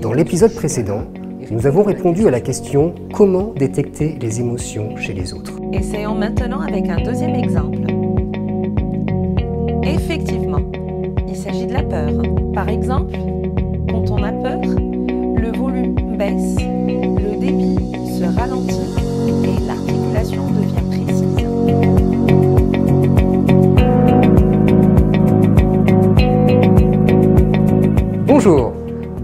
Dans l'épisode précédent, nous avons répondu à la question « Comment détecter les émotions chez les autres ?» Essayons maintenant avec un deuxième exemple. Effectivement, il s'agit de la peur. Par exemple, quand on a peur, le volume baisse, le débit se ralentit et l'articulation devient précise. Bonjour,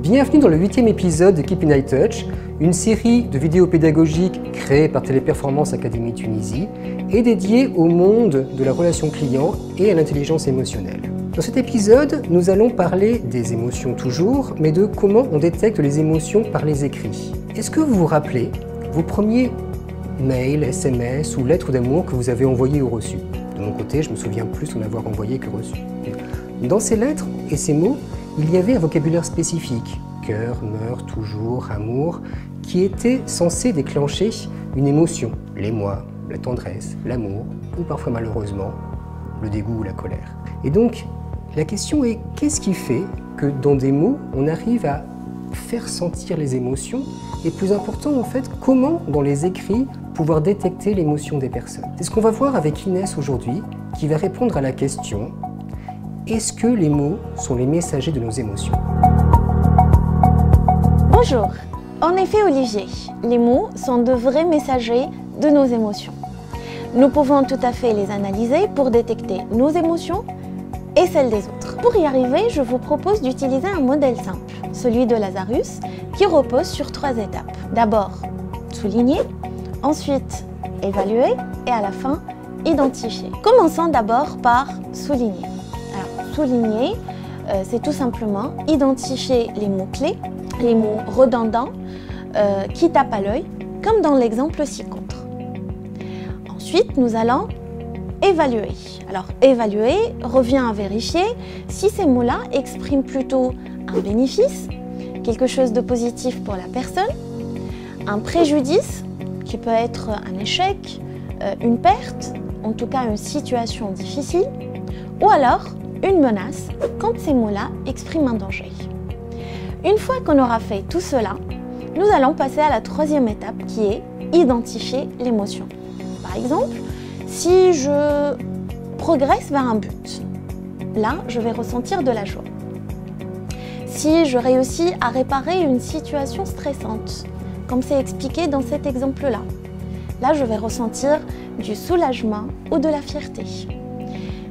bienvenue dans le 8e épisode de Keep in High Touch, une série de vidéos pédagogiques créées par Téléperformance Académie Tunisie et dédiée au monde de la relation client et à l'intelligence émotionnelle. Dans cet épisode, nous allons parler des émotions toujours, mais de comment on détecte les émotions par les écrits. Est-ce que vous vous rappelez vos premiers mails, SMS ou lettres d'amour que vous avez envoyés ou reçus? De mon côté, je me souviens plus en avoir envoyé que reçu. Dans ces lettres et ces mots, il y avait un vocabulaire spécifique, cœur, meurt, toujours, amour, qui était censé déclencher une émotion, l'émoi, la tendresse, l'amour, ou parfois malheureusement, le dégoût ou la colère. Et donc, la question est, qu'est-ce qui fait que dans des mots, on arrive à faire sentir les émotions? Et plus important, en fait, comment, dans les écrits, pouvoir détecter l'émotion des personnes? C'est ce qu'on va voir avec Inès aujourd'hui, qui va répondre à la question: est-ce que les mots sont les messagers de nos émotions? Bonjour. En effet, Olivier, les mots sont de vrais messagers de nos émotions. Nous pouvons tout à fait les analyser pour détecter nos émotions et celles des autres. Pour y arriver, je vous propose d'utiliser un modèle simple, celui de Lazarus, qui repose sur 3 étapes. D'abord, souligner, ensuite, évaluer et à la fin, identifier. Commençons d'abord par souligner. Alors, souligner, c'est tout simplement identifier les mots-clés, les mots redondants qui tapent à l'œil, comme dans l'exemple ci-contre. Ensuite, nous allons évaluer. Alors, évaluer revient à vérifier si ces mots-là expriment plutôt un bénéfice, quelque chose de positif pour la personne, un préjudice, qui peut être un échec, une perte, en tout cas une situation difficile, ou alors une menace quand ces mots-là expriment un danger. Une fois qu'on aura fait tout cela, nous allons passer à la 3e étape qui est identifier l'émotion. Par exemple, si je progresse vers un but, là, je vais ressentir de la joie. Si je réussis à réparer une situation stressante, comme c'est expliqué dans cet exemple-là, là, je vais ressentir du soulagement ou de la fierté.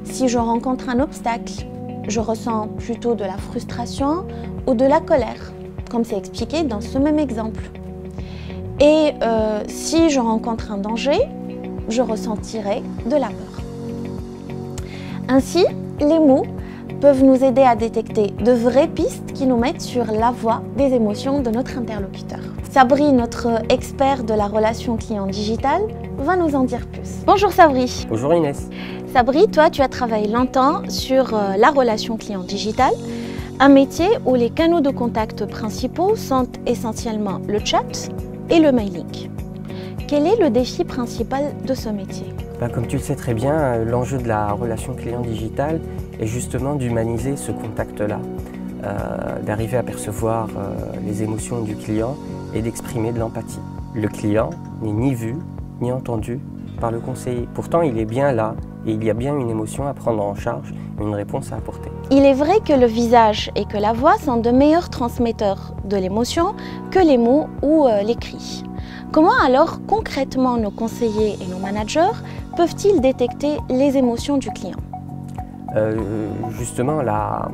Si je rencontre un obstacle, je ressens plutôt de la frustration ou de la colère, comme c'est expliqué dans ce même exemple. Et si je rencontre un danger, je ressentirai de la peur. Ainsi, les mots peuvent nous aider à détecter de vraies pistes qui nous mettent sur la voie des émotions de notre interlocuteur. Sabri, notre expert de la relation client digitale, va nous en dire plus. Bonjour Sabri. Bonjour Inès. Sabri, toi tu as travaillé longtemps sur la relation client digitale, un métier où les canaux de contact principaux sont essentiellement le chat et le mailing. Quel est le défi principal de ce métier? Comme tu le sais très bien, l'enjeu de la relation client digitale est justement d'humaniser ce contact-là, d'arriver à percevoir les émotions du client et d'exprimer de l'empathie. Le client n'est ni vu ni entendu par le conseiller. Pourtant, il est bien là et il y a bien une émotion à prendre en charge et une réponse à apporter. Il est vrai que le visage et que la voix sont de meilleurs transmetteurs de l'émotion que les mots ou l'écrit. Comment alors concrètement nos conseillers et nos managers peuvent-ils détecter les émotions du client? Justement, la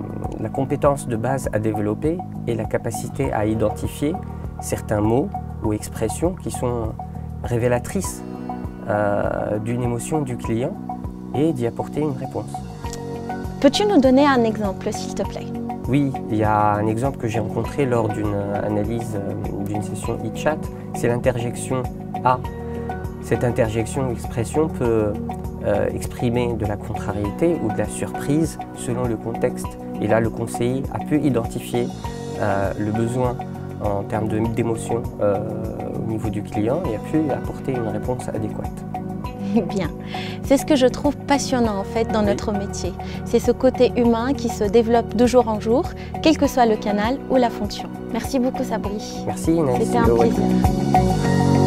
compétence de base à développer est la capacité à identifier certains mots ou expressions qui sont révélatrices d'une émotion du client et d'y apporter une réponse. Peux-tu nous donner un exemple, s'il te plaît? Oui, il y a un exemple que j'ai rencontré lors d'une analyse d'une session e-chat, c'est l'interjection « a ». Cette interjection ou expression peut exprimer de la contrariété ou de la surprise selon le contexte. Et là, le conseiller a pu identifier le besoin en termes d'émotion au niveau du client et a pu apporter une réponse adéquate. Bien. C'est ce que je trouve passionnant en fait dans notre métier. C'est ce côté humain qui se développe de jour en jour, quel que soit le canal ou la fonction. Merci beaucoup Sabri. Merci Inès. C'était un plaisir.